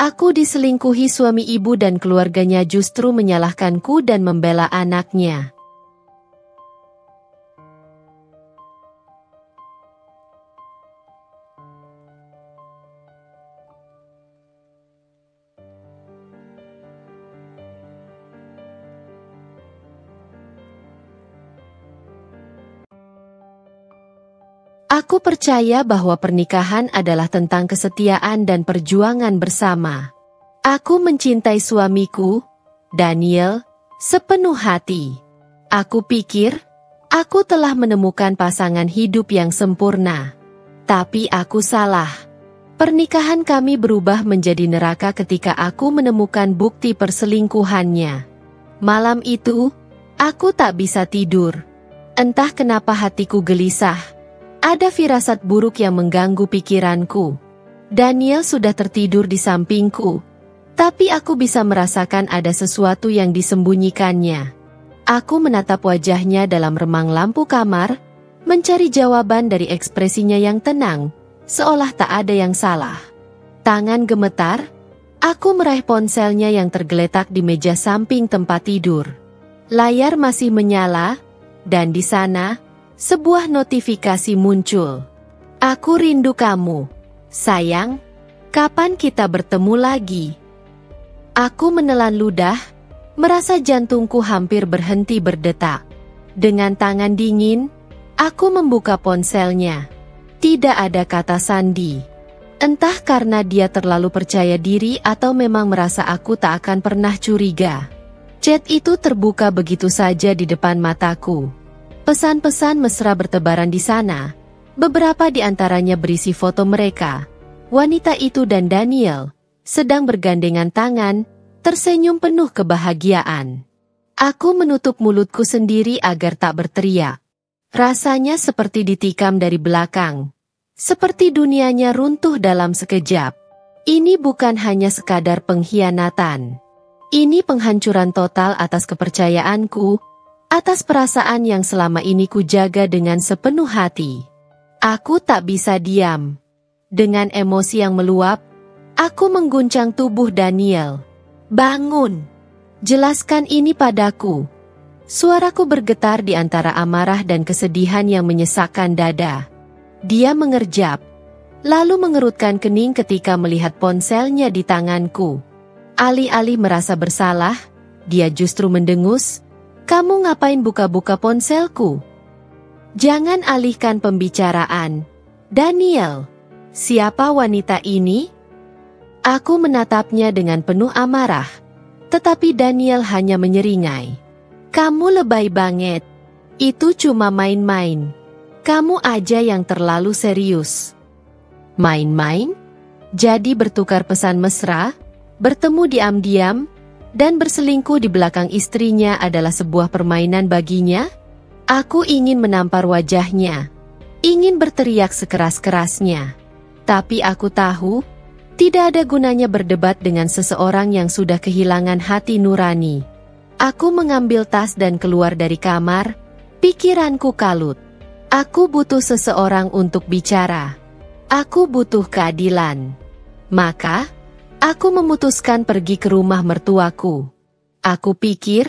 Aku diselingkuhi suami ibu dan keluarganya justru menyalahkanku dan membela anaknya. Aku percaya bahwa pernikahan adalah tentang kesetiaan dan perjuangan bersama. Aku mencintai suamiku, Daniel, sepenuh hati. Aku pikir, aku telah menemukan pasangan hidup yang sempurna. Tapi aku salah. Pernikahan kami berubah menjadi neraka ketika aku menemukan bukti perselingkuhannya. Malam itu, aku tak bisa tidur. Entah kenapa hatiku gelisah. Ada firasat buruk yang mengganggu pikiranku. Daniel sudah tertidur di sampingku, tapi aku bisa merasakan ada sesuatu yang disembunyikannya. Aku menatap wajahnya dalam remang lampu kamar, mencari jawaban dari ekspresinya yang tenang, seolah tak ada yang salah. Tangan gemetar, aku meraih ponselnya yang tergeletak di meja samping tempat tidur. Layar masih menyala, dan di sana, sebuah notifikasi muncul. Aku rindu kamu. Sayang, kapan kita bertemu lagi? Aku menelan ludah, merasa jantungku hampir berhenti berdetak. Dengan tangan dingin, aku membuka ponselnya. Tidak ada kata sandi. Entah karena dia terlalu percaya diri atau memang merasa aku tak akan pernah curiga. Chat itu terbuka begitu saja di depan mataku. Pesan-pesan mesra bertebaran di sana. Beberapa di antaranya berisi foto mereka. Wanita itu dan Daniel sedang bergandengan tangan, tersenyum penuh kebahagiaan. Aku menutup mulutku sendiri agar tak berteriak. Rasanya seperti ditikam dari belakang. Seperti dunianya runtuh dalam sekejap. Ini bukan hanya sekadar pengkhianatan. Ini penghancuran total atas kepercayaanku, atas perasaan yang selama ini ku jaga dengan sepenuh hati. Aku tak bisa diam. Dengan emosi yang meluap, aku mengguncang tubuh Daniel. Bangun! Jelaskan ini padaku. Suaraku bergetar di antara amarah dan kesedihan yang menyesakkan dada. Dia mengerjap, lalu mengerutkan kening ketika melihat ponselnya di tanganku. Alih-alih merasa bersalah, dia justru mendengus. Kamu ngapain buka-buka ponselku? Jangan alihkan pembicaraan. Daniel, siapa wanita ini? Aku menatapnya dengan penuh amarah. Tetapi Daniel hanya menyeringai. Kamu lebay banget. Itu cuma main-main. Kamu aja yang terlalu serius. Main-main? Jadi bertukar pesan mesra, bertemu diam-diam, dan berselingkuh di belakang istrinya adalah sebuah permainan baginya? Aku ingin menampar wajahnya. Ingin berteriak sekeras-kerasnya. Tapi aku tahu, tidak ada gunanya berdebat dengan seseorang yang sudah kehilangan hati nurani. Aku mengambil tas dan keluar dari kamar, pikiranku kalut. Aku butuh seseorang untuk bicara. Aku butuh keadilan. Maka, aku memutuskan pergi ke rumah mertuaku. Aku pikir,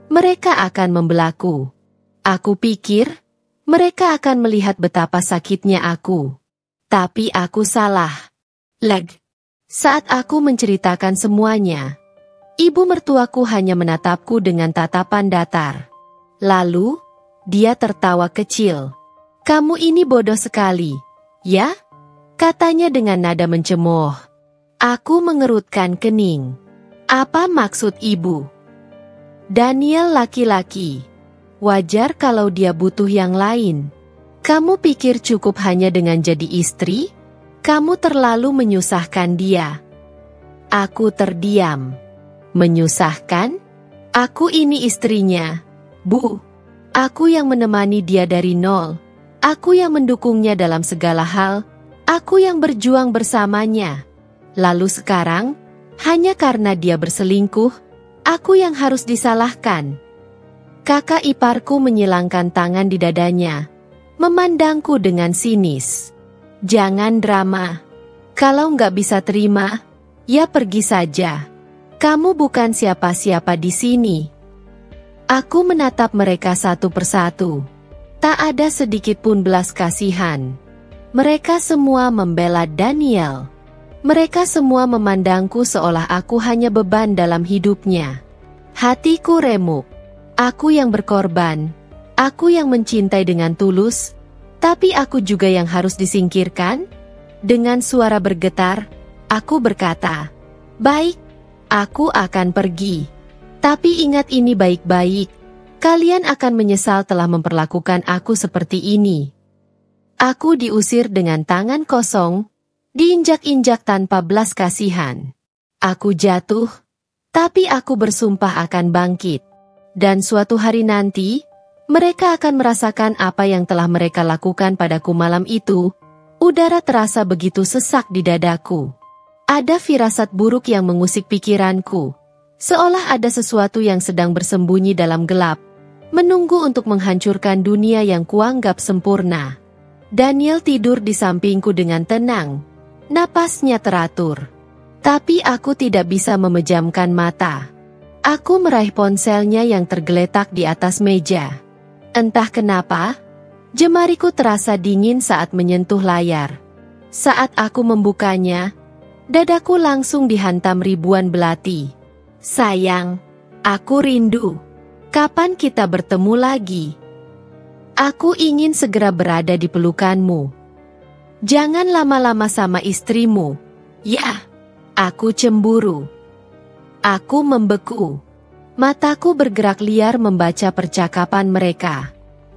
mereka akan membelaku. Aku pikir, mereka akan melihat betapa sakitnya aku. Tapi aku salah. Saat aku menceritakan semuanya, ibu mertuaku hanya menatapku dengan tatapan datar. Lalu, dia tertawa kecil. Kamu ini bodoh sekali, ya? Katanya dengan nada mencemooh. Aku mengerutkan kening. Apa maksud ibu? Daniel laki-laki. Wajar kalau dia butuh yang lain. Kamu pikir cukup hanya dengan jadi istri? Kamu terlalu menyusahkan dia. Aku terdiam. Menyusahkan? Aku ini istrinya, Bu. Aku yang menemani dia dari nol. Aku yang mendukungnya dalam segala hal. Aku yang berjuang bersamanya. Lalu sekarang, hanya karena dia berselingkuh, aku yang harus disalahkan. Kakak iparku menyilangkan tangan di dadanya, memandangku dengan sinis. Jangan drama. Kalau nggak bisa terima, Ya pergi saja. Kamu bukan siapa-siapa di sini. Aku menatap mereka satu persatu. Tak ada sedikit pun belas kasihan. Mereka semua membela Daniel. Mereka semua memandangku seolah aku hanya beban dalam hidupnya. Hatiku remuk. Aku yang berkorban. Aku yang mencintai dengan tulus. Tapi aku juga yang harus disingkirkan? Dengan suara bergetar, aku berkata, "Baik, aku akan pergi. Tapi ingat ini baik-baik. Kalian akan menyesal telah memperlakukan aku seperti ini." Aku diusir dengan tangan kosong, diinjak-injak tanpa belas kasihan. Aku jatuh, tapi aku bersumpah akan bangkit. Dan suatu hari nanti, mereka akan merasakan apa yang telah mereka lakukan padaku malam itu. Udara terasa begitu sesak di dadaku. Ada firasat buruk yang mengusik pikiranku. Seolah ada sesuatu yang sedang bersembunyi dalam gelap, menunggu untuk menghancurkan dunia yang kuanggap sempurna. Daniel tidur di sampingku dengan tenang. Napasnya teratur. Tapi aku tidak bisa memejamkan mata. Aku meraih ponselnya yang tergeletak di atas meja. Entah kenapa, jemariku terasa dingin saat menyentuh layar. Saat aku membukanya, dadaku langsung dihantam ribuan belati. Sayang, aku rindu. Kapan kita bertemu lagi? Aku ingin segera berada di pelukanmu. Jangan lama-lama sama istrimu. Ya, aku cemburu. Aku membeku. Mataku bergerak liar membaca percakapan mereka.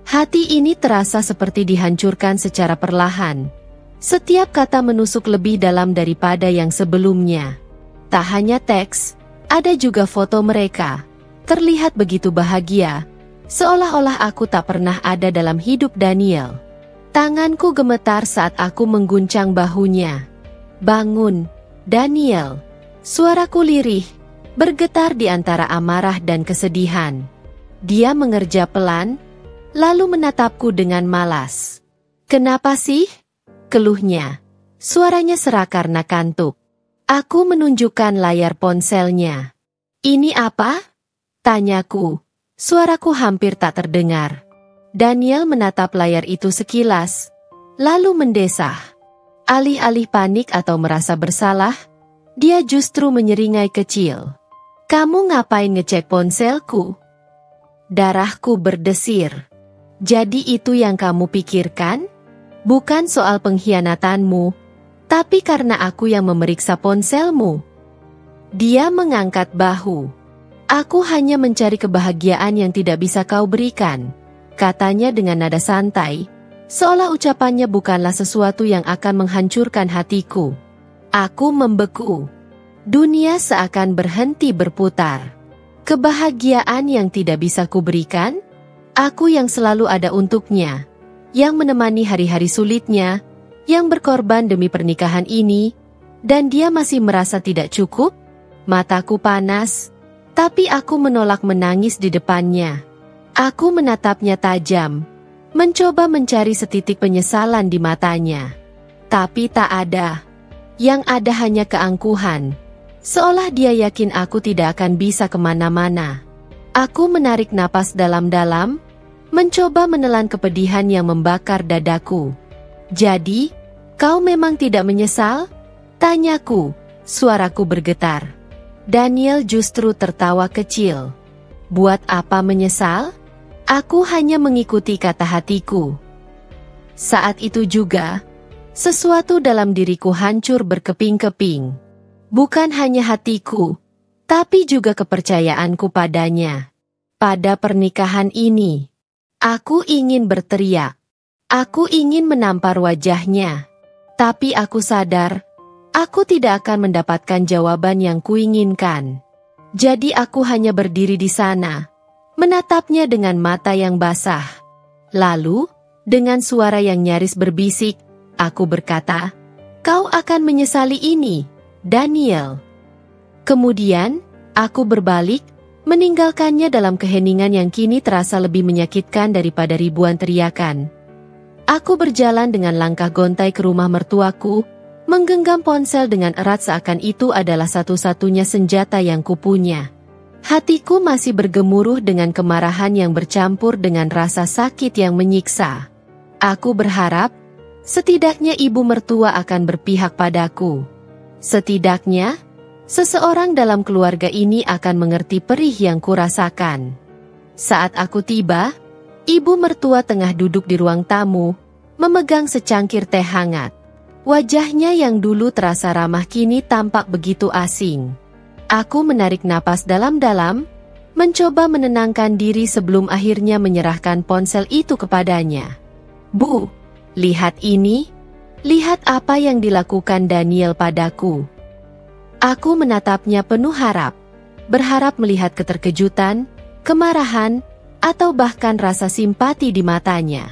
Hati ini terasa seperti dihancurkan secara perlahan. Setiap kata menusuk lebih dalam daripada yang sebelumnya. Tak hanya teks, ada juga foto mereka. Terlihat begitu bahagia, seolah-olah aku tak pernah ada dalam hidup Daniel. Tanganku gemetar saat aku mengguncang bahunya. "Bangun, Daniel." Suaraku lirih, bergetar di antara amarah dan kesedihan. Dia mengerja pelan, lalu menatapku dengan malas. "Kenapa sih?" keluhnya. Suaranya serak karena kantuk. Aku menunjukkan layar ponselnya. "Ini apa?" tanyaku. Suaraku hampir tak terdengar. Daniel menatap layar itu sekilas, lalu mendesah. Alih-alih panik atau merasa bersalah, dia justru menyeringai kecil. "Kamu ngapain ngecek ponselku?" Darahku berdesir. "Jadi itu yang kamu pikirkan? Bukan soal pengkhianatanmu, tapi karena aku yang memeriksa ponselmu." Dia mengangkat bahu. "Aku hanya mencari kebahagiaan yang tidak bisa kau berikan," katanya dengan nada santai, seolah ucapannya bukanlah sesuatu yang akan menghancurkan hatiku. Aku membeku. Dunia seakan berhenti berputar. Kebahagiaan yang tidak bisa kuberikan? Aku yang selalu ada untuknya, yang menemani hari-hari sulitnya, yang berkorban demi pernikahan ini, dan dia masih merasa tidak cukup? Mataku panas, tapi aku menolak menangis di depannya. Aku menatapnya tajam, mencoba mencari setitik penyesalan di matanya. Tapi tak ada. Yang ada hanya keangkuhan. Seolah dia yakin aku tidak akan bisa kemana-mana. Aku menarik napas dalam-dalam, mencoba menelan kepedihan yang membakar dadaku. "Jadi, kau memang tidak menyesal?" tanyaku, suaraku bergetar. Daniel justru tertawa kecil. "Buat apa menyesal? Aku hanya mengikuti kata hatiku." Saat itu juga, sesuatu dalam diriku hancur berkeping-keping. Bukan hanya hatiku, tapi juga kepercayaanku padanya. Pada pernikahan ini, aku ingin berteriak. Aku ingin menampar wajahnya. Tapi aku sadar, aku tidak akan mendapatkan jawaban yang kuinginkan. Jadi aku hanya berdiri di sana, menatapnya dengan mata yang basah. Lalu, dengan suara yang nyaris berbisik, aku berkata, "Kau akan menyesali ini, Daniel." Kemudian, aku berbalik, meninggalkannya dalam keheningan yang kini terasa lebih menyakitkan daripada ribuan teriakan. Aku berjalan dengan langkah gontai ke rumah mertuaku, menggenggam ponsel dengan erat seakan itu adalah satu-satunya senjata yang kupunya. Hatiku masih bergemuruh dengan kemarahan yang bercampur dengan rasa sakit yang menyiksa. Aku berharap, setidaknya ibu mertua akan berpihak padaku. Setidaknya, seseorang dalam keluarga ini akan mengerti perih yang kurasakan. Saat aku tiba, ibu mertua tengah duduk di ruang tamu, memegang secangkir teh hangat. Wajahnya yang dulu terasa ramah kini tampak begitu asing. Aku menarik napas dalam-dalam, mencoba menenangkan diri sebelum akhirnya menyerahkan ponsel itu kepadanya. Bu, lihat ini. Lihat apa yang dilakukan Daniel padaku. Aku menatapnya penuh harap. Berharap melihat keterkejutan, kemarahan, atau bahkan rasa simpati di matanya.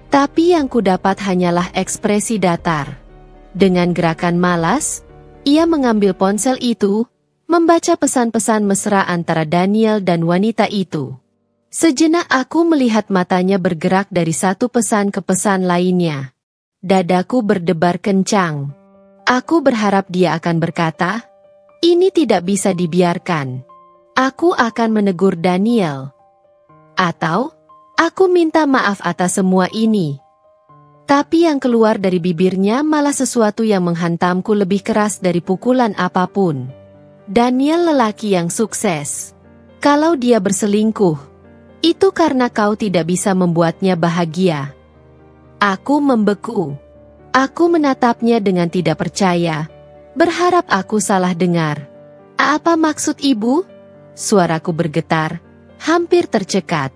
Tapi yang kudapat hanyalah ekspresi datar. Dengan gerakan malas, ia mengambil ponsel itu, membaca pesan-pesan mesra antara Daniel dan wanita itu. Sejenak aku melihat matanya bergerak dari satu pesan ke pesan lainnya. Dadaku berdebar kencang. Aku berharap dia akan berkata, "Ini tidak bisa dibiarkan. Aku akan menegur Daniel." Atau, "Aku minta maaf atas semua ini." Tapi yang keluar dari bibirnya malah sesuatu yang menghantamku lebih keras dari pukulan apapun. Daniel lelaki yang sukses. Kalau dia berselingkuh, itu karena kau tidak bisa membuatnya bahagia. Aku membeku. Aku menatapnya dengan tidak percaya, berharap aku salah dengar. Apa maksud ibu? Suaraku bergetar, hampir tercekat.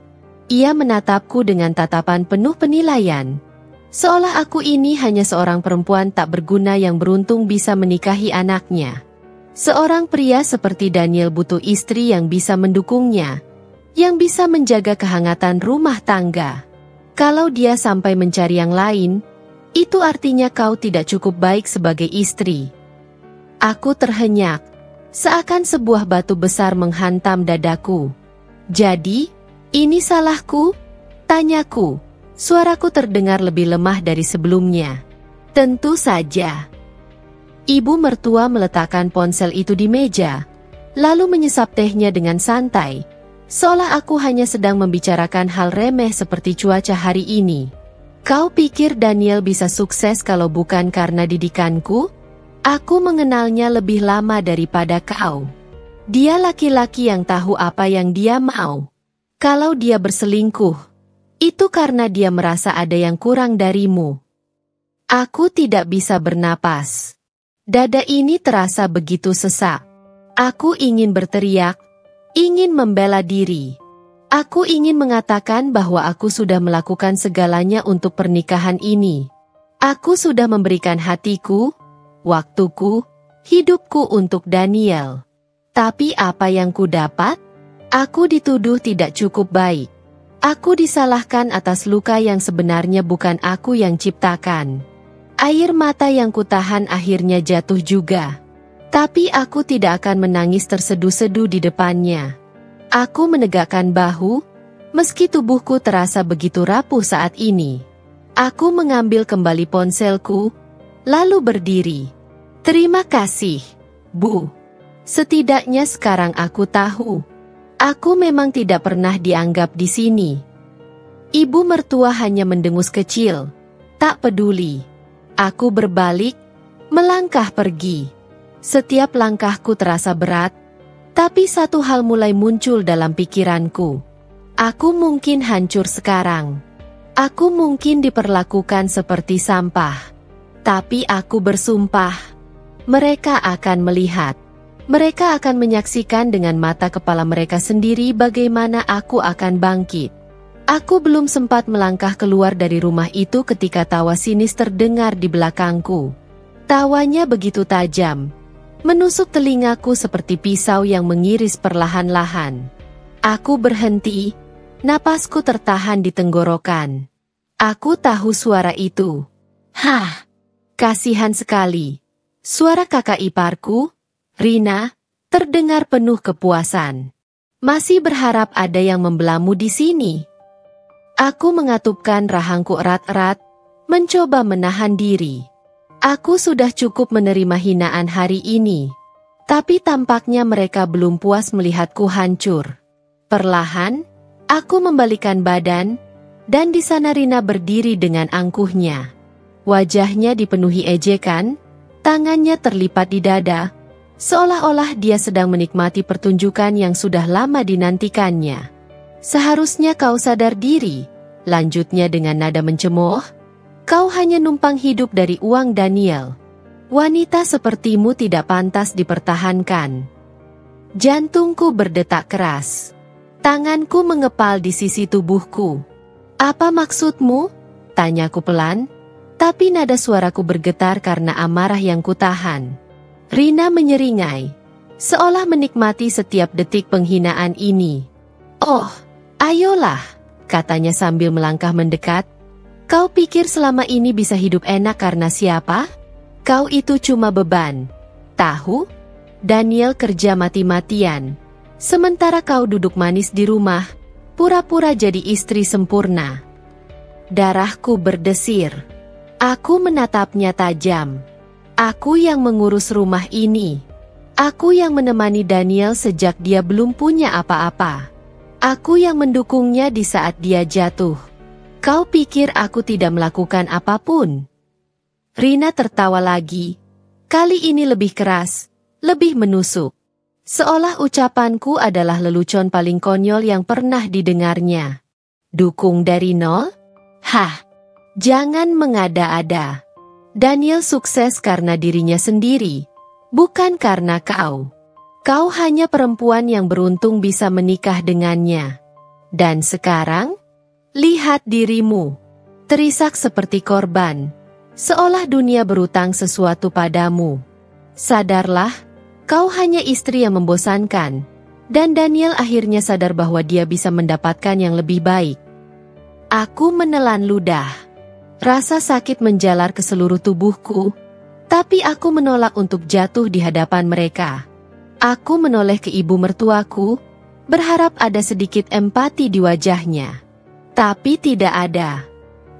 Ia menatapku dengan tatapan penuh penilaian. Seolah aku ini hanya seorang perempuan tak berguna yang beruntung bisa menikahi anaknya. Seorang pria seperti Daniel butuh istri yang bisa mendukungnya, yang bisa menjaga kehangatan rumah tangga. Kalau dia sampai mencari yang lain, itu artinya kau tidak cukup baik sebagai istri. Aku terhenyak, seakan sebuah batu besar menghantam dadaku. Jadi, ini salahku? Tanyaku. Suaraku terdengar lebih lemah dari sebelumnya. Tentu saja. Ibu mertua meletakkan ponsel itu di meja, lalu menyesap tehnya dengan santai, seolah aku hanya sedang membicarakan hal remeh seperti cuaca hari ini. Kau pikir Daniel bisa sukses kalau bukan karena didikanku? Aku mengenalnya lebih lama daripada kau. Dia laki-laki yang tahu apa yang dia mau. Kalau dia berselingkuh, itu karena dia merasa ada yang kurang darimu. Aku tidak bisa bernapas. Dada ini terasa begitu sesak. Aku ingin berteriak, ingin membela diri. Aku ingin mengatakan bahwa aku sudah melakukan segalanya untuk pernikahan ini. Aku sudah memberikan hatiku, waktuku, hidupku untuk Daniel. Tapi apa yang ku dapat? Aku dituduh tidak cukup baik. Aku disalahkan atas luka yang sebenarnya bukan aku yang ciptakan. Air mata yang kutahan akhirnya jatuh juga. Tapi aku tidak akan menangis terseduh-seduh di depannya. Aku menegakkan bahu, meski tubuhku terasa begitu rapuh saat ini. Aku mengambil kembali ponselku, lalu berdiri. Terima kasih, Bu. Setidaknya sekarang aku tahu. Aku memang tidak pernah dianggap di sini. Ibu mertua hanya mendengus kecil. Tak peduli. Aku berbalik, melangkah pergi. Setiap langkahku terasa berat, tapi satu hal mulai muncul dalam pikiranku. Aku mungkin hancur sekarang. Aku mungkin diperlakukan seperti sampah. Tapi aku bersumpah, mereka akan melihat. Mereka akan menyaksikan dengan mata kepala mereka sendiri bagaimana aku akan bangkit. Aku belum sempat melangkah keluar dari rumah itu ketika tawa sinis terdengar di belakangku. Tawanya begitu tajam, menusuk telingaku seperti pisau yang mengiris perlahan-lahan. Aku berhenti, napasku tertahan di tenggorokan. Aku tahu suara itu. Hah! Kasihan sekali. Suara kakak iparku, Rina, terdengar penuh kepuasan. Masih berharap ada yang membelamu di sini. Aku mengatupkan rahangku erat-erat, mencoba menahan diri. Aku sudah cukup menerima hinaan hari ini. Tapi tampaknya mereka belum puas melihatku hancur. Perlahan, aku membalikan badan, dan di sana Rina berdiri dengan angkuhnya. Wajahnya dipenuhi ejekan, tangannya terlipat di dada, seolah-olah dia sedang menikmati pertunjukan yang sudah lama dinantikannya. Seharusnya kau sadar diri, lanjutnya dengan nada mencemooh. Kau hanya numpang hidup dari uang Daniel. Wanita sepertimu tidak pantas dipertahankan. Jantungku berdetak keras. Tanganku mengepal di sisi tubuhku. Apa maksudmu? Tanyaku pelan, tapi nada suaraku bergetar karena amarah yang kutahan. Rina menyeringai, seolah menikmati setiap detik penghinaan ini. Oh, ayolah, katanya sambil melangkah mendekat. Kau pikir selama ini bisa hidup enak karena siapa? Kau itu cuma beban. Tahu? Daniel kerja mati-matian. Sementara kau duduk manis di rumah, pura-pura jadi istri sempurna. Darahku berdesir. Aku menatapnya tajam. Aku yang mengurus rumah ini. Aku yang menemani Daniel sejak dia belum punya apa-apa. Aku yang mendukungnya di saat dia jatuh. Kau pikir aku tidak melakukan apapun? Rina tertawa lagi. Kali ini lebih keras, lebih menusuk. Seolah ucapanku adalah lelucon paling konyol yang pernah didengarnya. Dukung dari nol? Hah, jangan mengada-ada. Daniel sukses karena dirinya sendiri, bukan karena kau. Kau hanya perempuan yang beruntung bisa menikah dengannya. Dan sekarang, lihat dirimu, terisak seperti korban. Seolah dunia berutang sesuatu padamu. Sadarlah, kau hanya istri yang membosankan. Dan Daniel akhirnya sadar bahwa dia bisa mendapatkan yang lebih baik. Aku menelan ludah. Rasa sakit menjalar ke seluruh tubuhku. Tapi aku menolak untuk jatuh di hadapan mereka. Aku menoleh ke ibu mertuaku, berharap ada sedikit empati di wajahnya. Tapi tidak ada.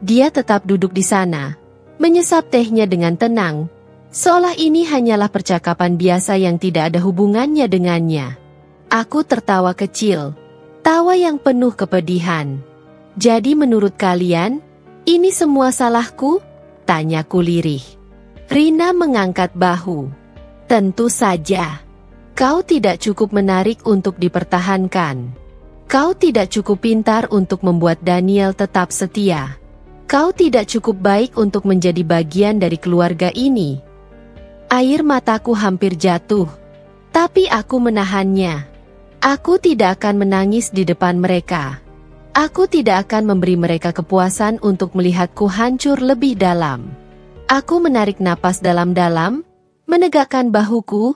Dia tetap duduk di sana, menyesap tehnya dengan tenang, seolah ini hanyalah percakapan biasa yang tidak ada hubungannya dengannya. Aku tertawa kecil, tawa yang penuh kepedihan. Jadi menurut kalian, ini semua salahku? Tanyaku lirih. Rina mengangkat bahu. Tentu saja. Kau tidak cukup menarik untuk dipertahankan. Kau tidak cukup pintar untuk membuat Daniel tetap setia. Kau tidak cukup baik untuk menjadi bagian dari keluarga ini. Air mataku hampir jatuh, tapi aku menahannya. Aku tidak akan menangis di depan mereka. Aku tidak akan memberi mereka kepuasan untuk melihatku hancur lebih dalam. Aku menarik napas dalam-dalam, menegakkan bahuku,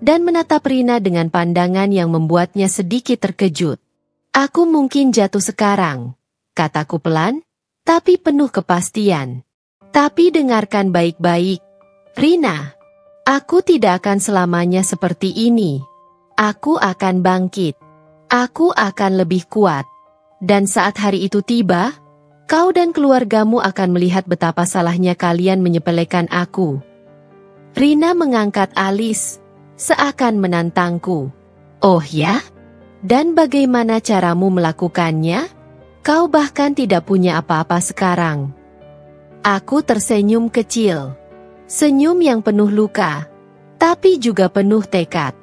dan menatap Rina dengan pandangan yang membuatnya sedikit terkejut. Aku mungkin jatuh sekarang, kataku pelan, tapi penuh kepastian. Tapi dengarkan baik-baik, Rina. Aku tidak akan selamanya seperti ini. Aku akan bangkit. Aku akan lebih kuat. Dan saat hari itu tiba, kau dan keluargamu akan melihat betapa salahnya kalian menyepelekan aku. Rina mengangkat alis, seakan menantangku. Oh ya? Dan bagaimana caramu melakukannya? Kau bahkan tidak punya apa-apa sekarang. Aku tersenyum kecil. Senyum yang penuh luka, tapi juga penuh tekad.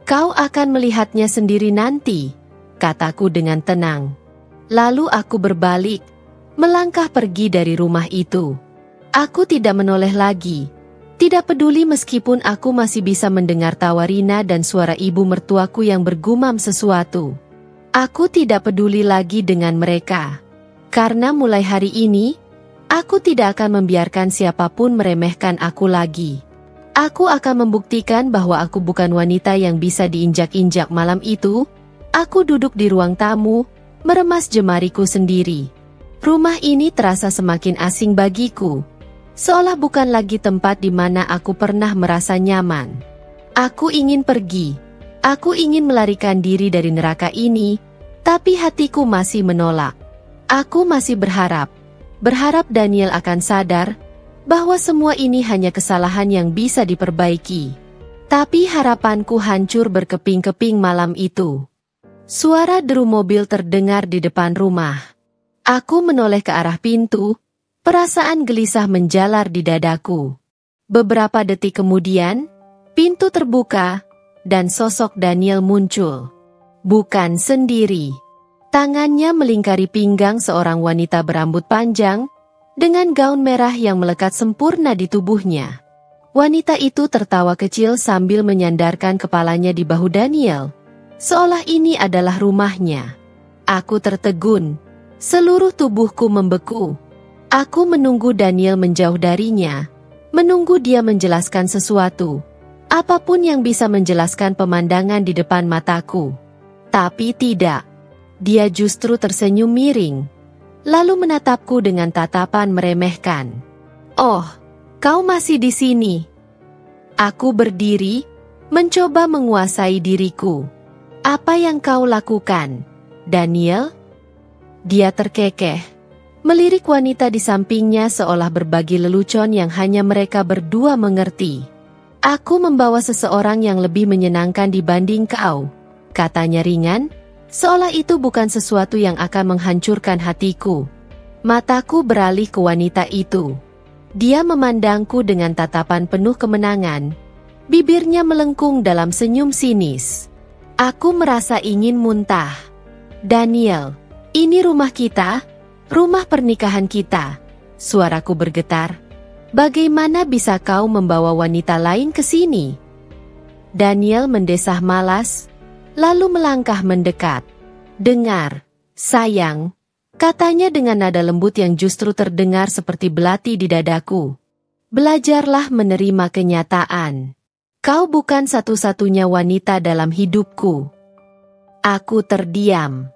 Kau akan melihatnya sendiri nanti, kataku dengan tenang. Lalu aku berbalik, melangkah pergi dari rumah itu. Aku tidak menoleh lagi. Tidak peduli meskipun aku masih bisa mendengar tawa Rina dan suara ibu mertuaku yang bergumam sesuatu. Aku tidak peduli lagi dengan mereka. Karena mulai hari ini, aku tidak akan membiarkan siapapun meremehkan aku lagi. Aku akan membuktikan bahwa aku bukan wanita yang bisa diinjak-injak. Malam itu, aku duduk di ruang tamu, meremas jemariku sendiri. Rumah ini terasa semakin asing bagiku. Seolah bukan lagi tempat di mana aku pernah merasa nyaman. Aku ingin pergi. Aku ingin melarikan diri dari neraka ini, tapi hatiku masih menolak. Aku masih berharap Daniel akan sadar bahwa semua ini hanya kesalahan yang bisa diperbaiki. Tapi harapanku hancur berkeping-keping malam itu. Suara deru mobil terdengar di depan rumah. Aku menoleh ke arah pintu, perasaan gelisah menjalar di dadaku. Beberapa detik kemudian, pintu terbuka, dan sosok Daniel muncul. Bukan sendiri. Tangannya melingkari pinggang seorang wanita berambut panjang, dengan gaun merah yang melekat sempurna di tubuhnya. Wanita itu tertawa kecil sambil menyandarkan kepalanya di bahu Daniel, seolah ini adalah rumahnya. Aku tertegun, seluruh tubuhku membeku. Aku menunggu Daniel menjauh darinya, menunggu dia menjelaskan sesuatu, apapun yang bisa menjelaskan pemandangan di depan mataku. Tapi tidak, dia justru tersenyum miring, lalu menatapku dengan tatapan meremehkan. "Oh, kau masih di sini." Aku berdiri, mencoba menguasai diriku. "Apa yang kau lakukan, Daniel?" Dia terkekeh, melirik wanita di sampingnya seolah berbagi lelucon yang hanya mereka berdua mengerti. "Aku membawa seseorang yang lebih menyenangkan dibanding kau," katanya ringan, seolah itu bukan sesuatu yang akan menghancurkan hatiku. Mataku beralih ke wanita itu. Dia memandangku dengan tatapan penuh kemenangan. Bibirnya melengkung dalam senyum sinis. Aku merasa ingin muntah. "Daniel, ini rumah kita, rumah pernikahan kita." Suaraku bergetar. "Bagaimana bisa kau membawa wanita lain ke sini?" Daniel mendesah malas, lalu melangkah mendekat. "Dengar, sayang," katanya dengan nada lembut yang justru terdengar seperti belati di dadaku. "Belajarlah menerima kenyataan. Kau bukan satu-satunya wanita dalam hidupku." Aku terdiam.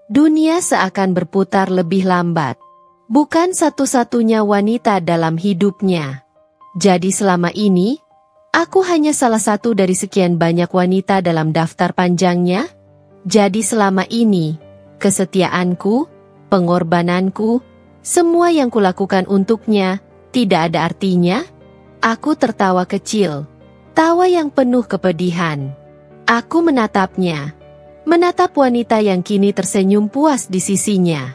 Dunia seakan berputar lebih lambat. Bukan satu-satunya wanita dalam hidupnya. Jadi selama ini, aku hanya salah satu dari sekian banyak wanita dalam daftar panjangnya. Jadi selama ini, kesetiaanku, pengorbananku, semua yang kulakukan untuknya, tidak ada artinya? Aku tertawa kecil, tawa yang penuh kepedihan. Aku menatapnya, menatap wanita yang kini tersenyum puas di sisinya.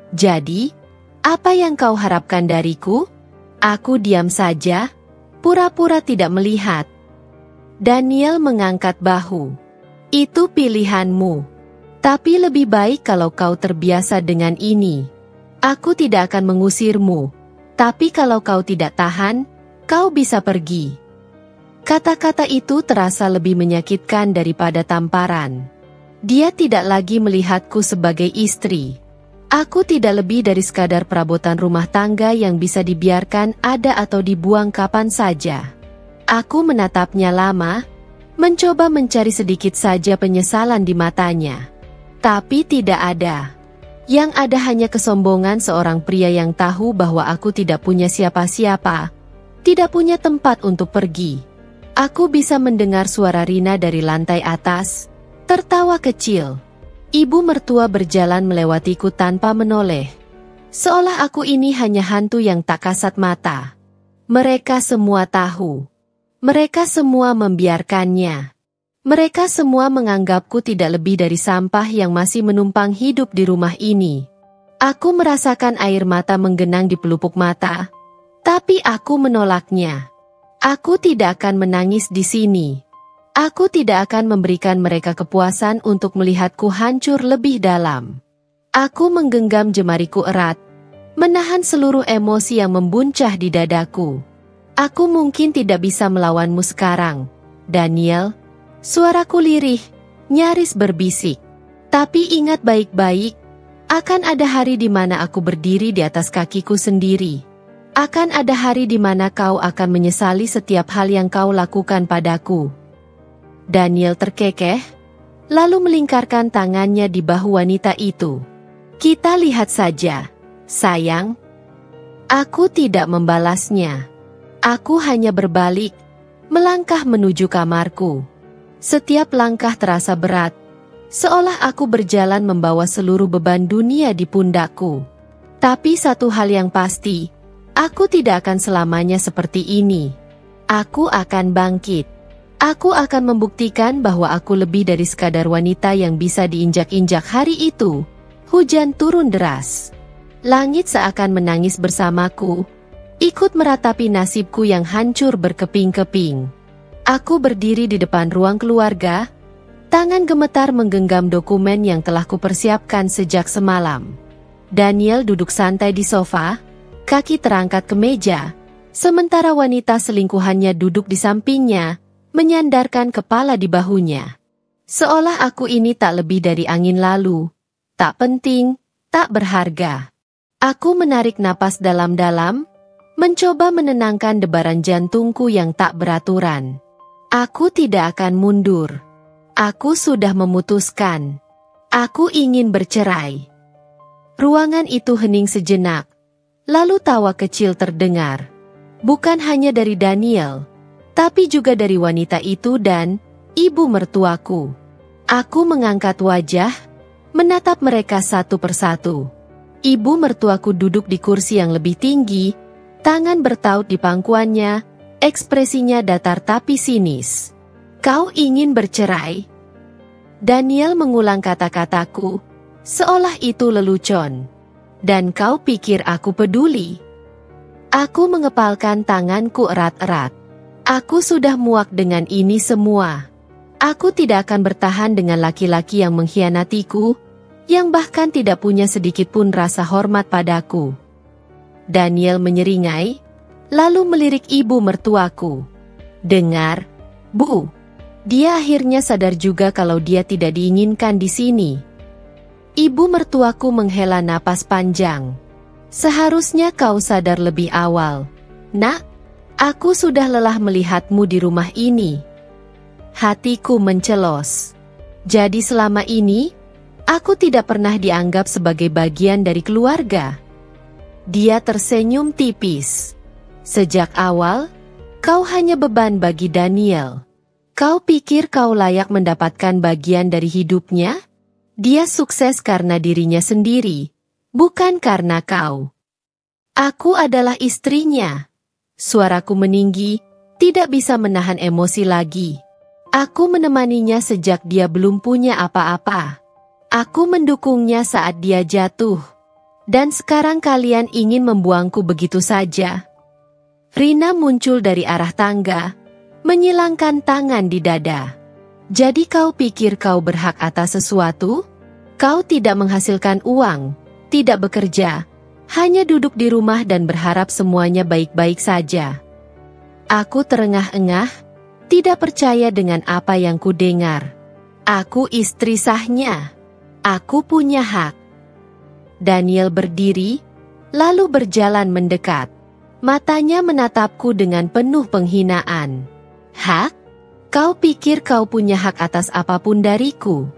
"Jadi, apa yang kau harapkan dariku?" Aku diam saja, pura-pura tidak melihat. Daniel mengangkat bahu. "Itu pilihanmu. Tapi lebih baik kalau kau terbiasa dengan ini. Aku tidak akan mengusirmu. Tapi kalau kau tidak tahan, kau bisa pergi." Kata-kata itu terasa lebih menyakitkan daripada tamparan. Dia tidak lagi melihatku sebagai istri. Aku tidak lebih dari sekadar perabotan rumah tangga yang bisa dibiarkan ada atau dibuang kapan saja. Aku menatapnya lama, mencoba mencari sedikit saja penyesalan di matanya. Tapi tidak ada. Yang ada hanya kesombongan seorang pria yang tahu bahwa aku tidak punya siapa-siapa, tidak punya tempat untuk pergi. Aku bisa mendengar suara Rina dari lantai atas, tertawa kecil. Ibu mertua berjalan melewatiku tanpa menoleh. Seolah aku ini hanya hantu yang tak kasat mata. Mereka semua tahu. Mereka semua membiarkannya. Mereka semua menganggapku tidak lebih dari sampah yang masih menumpang hidup di rumah ini. Aku merasakan air mata menggenang di pelupuk mata, tapi aku menolaknya. Aku tidak akan menangis di sini. Aku tidak akan memberikan mereka kepuasan untuk melihatku hancur lebih dalam. Aku menggenggam jemariku erat, menahan seluruh emosi yang membuncah di dadaku. "Aku mungkin tidak bisa melawanmu sekarang, Daniel." Suaraku lirih, nyaris berbisik. "Tapi ingat baik-baik, akan ada hari di mana aku berdiri di atas kakiku sendiri. Akan ada hari di mana kau akan menyesali setiap hal yang kau lakukan padaku." Daniel terkekeh, lalu melingkarkan tangannya di bahu wanita itu. "Kita lihat saja, sayang." Aku tidak membalasnya. Aku hanya berbalik, melangkah menuju kamarku. Setiap langkah terasa berat, seolah aku berjalan membawa seluruh beban dunia di pundakku. Tapi satu hal yang pasti, Aku tidak akan selamanya seperti ini. Aku akan bangkit. Aku akan membuktikan bahwa aku lebih dari sekadar wanita yang bisa diinjak-injak. Hari itu, hujan turun deras. Langit seakan menangis bersamaku, ikut meratapi nasibku yang hancur berkeping-keping. Aku berdiri di depan ruang keluarga, tangan gemetar menggenggam dokumen yang telah kupersiapkan sejak semalam. Daniel duduk santai di sofa, kaki terangkat ke meja, sementara wanita selingkuhannya duduk di sampingnya, menyandarkan kepala di bahunya. Seolah aku ini tak lebih dari angin lalu, tak penting, tak berharga. Aku menarik napas dalam-dalam, mencoba menenangkan debaran jantungku yang tak beraturan. Aku tidak akan mundur. Aku sudah memutuskan. Aku ingin bercerai. Ruangan itu hening sejenak, lalu tawa kecil terdengar. Bukan hanya dari Daniel, tapi juga dari wanita itu dan ibu mertuaku. Aku mengangkat wajah, menatap mereka satu persatu. Ibu mertuaku duduk di kursi yang lebih tinggi, tangan bertaut di pangkuannya, ekspresinya datar tapi sinis. Kau ingin bercerai? Daniel mengulang kata-kataku, seolah itu lelucon. Dan kau pikir aku peduli? Aku mengepalkan tanganku erat-erat. Aku sudah muak dengan ini semua. Aku tidak akan bertahan dengan laki-laki yang mengkhianatiku, yang bahkan tidak punya sedikit pun rasa hormat padaku. Daniel menyeringai, lalu melirik ibu mertuaku. Dengar, Bu. Dia akhirnya sadar juga kalau dia tidak diinginkan di sini. Ibu mertuaku menghela napas panjang. Seharusnya kau sadar lebih awal. Nak, aku sudah lelah melihatmu di rumah ini. Hatiku mencelos. Jadi selama ini, aku tidak pernah dianggap sebagai bagian dari keluarga. Dia tersenyum tipis. Sejak awal, kau hanya beban bagi Daniel. Kau pikir kau layak mendapatkan bagian dari hidupnya? Dia sukses karena dirinya sendiri, bukan karena kau. Aku adalah istrinya. Suaraku meninggi, tidak bisa menahan emosi lagi. Aku menemaninya sejak dia belum punya apa-apa. Aku mendukungnya saat dia jatuh. Dan sekarang kalian ingin membuangku begitu saja. Rina muncul dari arah tangga, menyilangkan tangan di dada. Jadi kau pikir kau berhak atas sesuatu? Kau tidak menghasilkan uang, tidak bekerja, hanya duduk di rumah dan berharap semuanya baik-baik saja. Aku terengah-engah, tidak percaya dengan apa yang kudengar. Aku istri sahnya. Aku punya hak. Daniel berdiri, lalu berjalan mendekat. Matanya menatapku dengan penuh penghinaan. Hak? Kau pikir kau punya hak atas apapun dariku?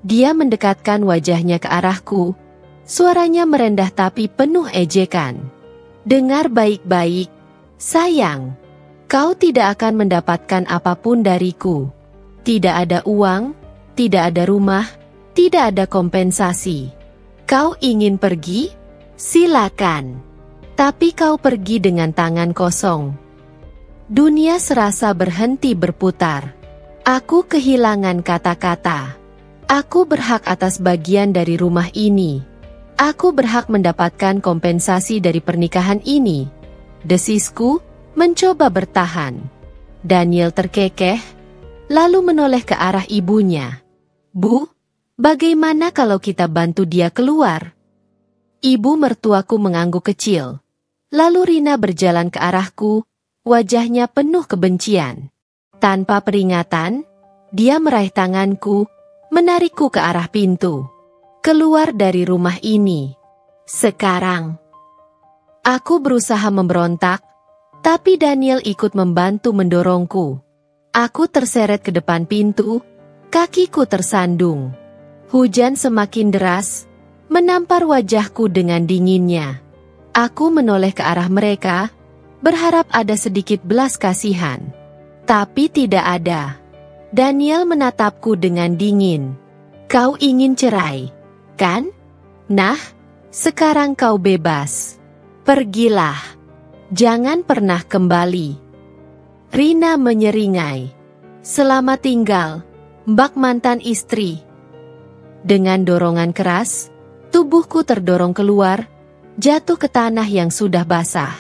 Dia mendekatkan wajahnya ke arahku. Suaranya merendah tapi penuh ejekan. Dengar baik-baik, sayang. Kau tidak akan mendapatkan apapun dariku. Tidak ada uang, tidak ada rumah, tidak ada kompensasi. Kau ingin pergi? Silakan. Tapi kau pergi dengan tangan kosong. Dunia serasa berhenti berputar. Aku kehilangan kata-kata. Aku berhak atas bagian dari rumah ini. Aku berhak mendapatkan kompensasi dari pernikahan ini. Desisku, mencoba bertahan. Daniel terkekeh, lalu menoleh ke arah ibunya. Bu, bagaimana kalau kita bantu dia keluar? Ibu mertuaku mengangguk kecil. Lalu Rina berjalan ke arahku, wajahnya penuh kebencian. Tanpa peringatan, dia meraih tanganku, menarikku ke arah pintu. Keluar dari rumah ini. Sekarang. Aku berusaha memberontak, tapi Daniel ikut membantu mendorongku. Aku terseret ke depan pintu, kakiku tersandung. Hujan semakin deras, menampar wajahku dengan dinginnya. Aku menoleh ke arah mereka, berharap ada sedikit belas kasihan. Tapi tidak ada. Daniel menatapku dengan dingin. Kau ingin cerai, kan? Nah, sekarang kau bebas. Pergilah. Jangan pernah kembali. Rina menyeringai. Selamat tinggal, Mbak mantan istri. Dengan dorongan keras, tubuhku terdorong keluar, jatuh ke tanah yang sudah basah.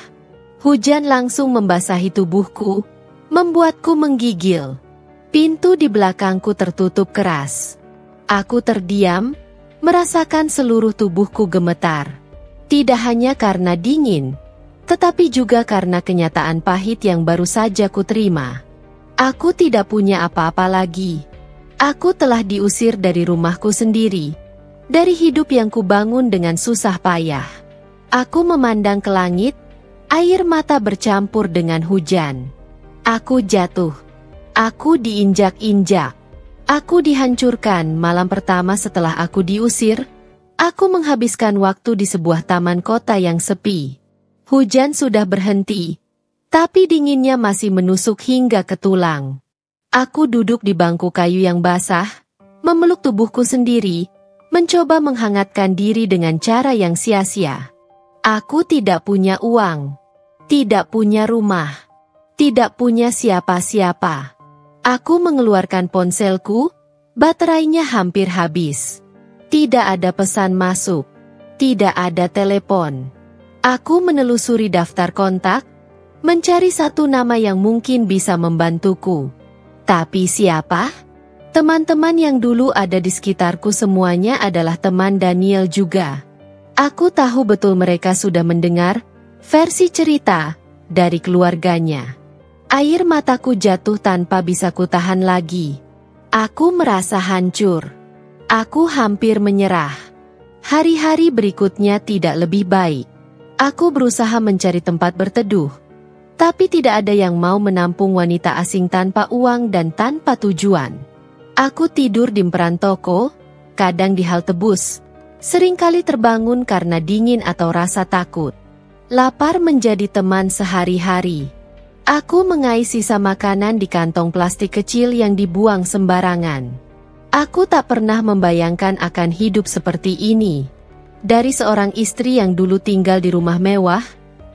Hujan langsung membasahi tubuhku, membuatku menggigil. Pintu di belakangku tertutup keras. Aku terdiam, merasakan seluruh tubuhku gemetar. Tidak hanya karena dingin, tetapi juga karena kenyataan pahit yang baru saja kuterima. Aku tidak punya apa-apa lagi. Aku telah diusir dari rumahku sendiri, dari hidup yang kubangun dengan susah payah. Aku memandang ke langit, air mata bercampur dengan hujan. Aku jatuh. Aku diinjak-injak. Aku dihancurkan malam pertama setelah aku diusir. Aku menghabiskan waktu di sebuah taman kota yang sepi. Hujan sudah berhenti, tapi dinginnya masih menusuk hingga ke tulang. Aku duduk di bangku kayu yang basah, memeluk tubuhku sendiri, mencoba menghangatkan diri dengan cara yang sia-sia. Aku tidak punya uang, tidak punya rumah, tidak punya siapa-siapa. Aku mengeluarkan ponselku, baterainya hampir habis. Tidak ada pesan masuk, tidak ada telepon. Aku menelusuri daftar kontak, mencari satu nama yang mungkin bisa membantuku. Tapi siapa? Teman-teman yang dulu ada di sekitarku semuanya adalah teman Daniel juga. Aku tahu betul mereka sudah mendengar versi cerita dari keluarganya. Air mataku jatuh tanpa bisa kutahan lagi. Aku merasa hancur. Aku hampir menyerah. Hari-hari berikutnya tidak lebih baik. Aku berusaha mencari tempat berteduh, tapi tidak ada yang mau menampung wanita asing tanpa uang dan tanpa tujuan. Aku tidur di emperan toko, kadang di halte bus, seringkali terbangun karena dingin atau rasa takut. Lapar menjadi teman sehari-hari. Aku mengais sisa makanan di kantong plastik kecil yang dibuang sembarangan. Aku tak pernah membayangkan akan hidup seperti ini. Dari seorang istri yang dulu tinggal di rumah mewah,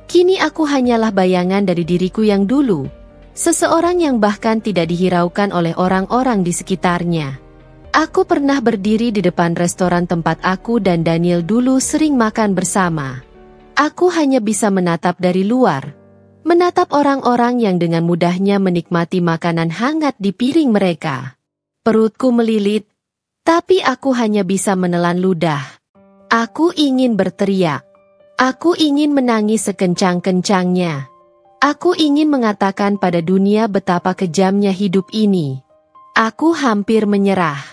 kini aku hanyalah bayangan dari diriku yang dulu. Seseorang yang bahkan tidak dihiraukan oleh orang-orang di sekitarnya. Aku pernah berdiri di depan restoran tempat aku dan Daniel dulu sering makan bersama. Aku hanya bisa menatap dari luar. Menatap orang-orang yang dengan mudahnya menikmati makanan hangat di piring mereka. Perutku melilit, tapi aku hanya bisa menelan ludah. Aku ingin berteriak. Aku ingin menangis sekencang-kencangnya. Aku ingin mengatakan pada dunia betapa kejamnya hidup ini. Aku hampir menyerah.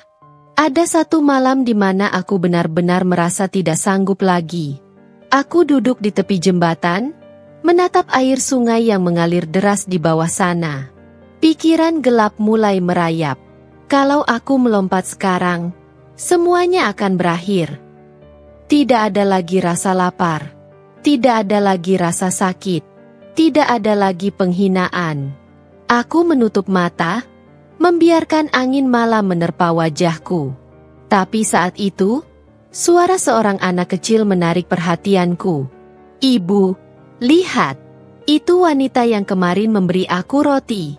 Ada satu malam di mana aku benar-benar merasa tidak sanggup lagi. Aku duduk di tepi jembatan, menatap air sungai yang mengalir deras di bawah sana. Pikiran gelap mulai merayap. Kalau aku melompat sekarang, semuanya akan berakhir. Tidak ada lagi rasa lapar. Tidak ada lagi rasa sakit. Tidak ada lagi penghinaan. Aku menutup mata, membiarkan angin malam menerpa wajahku. Tapi saat itu, suara seorang anak kecil menarik perhatianku. "Ibu, lihat, itu wanita yang kemarin memberi aku roti."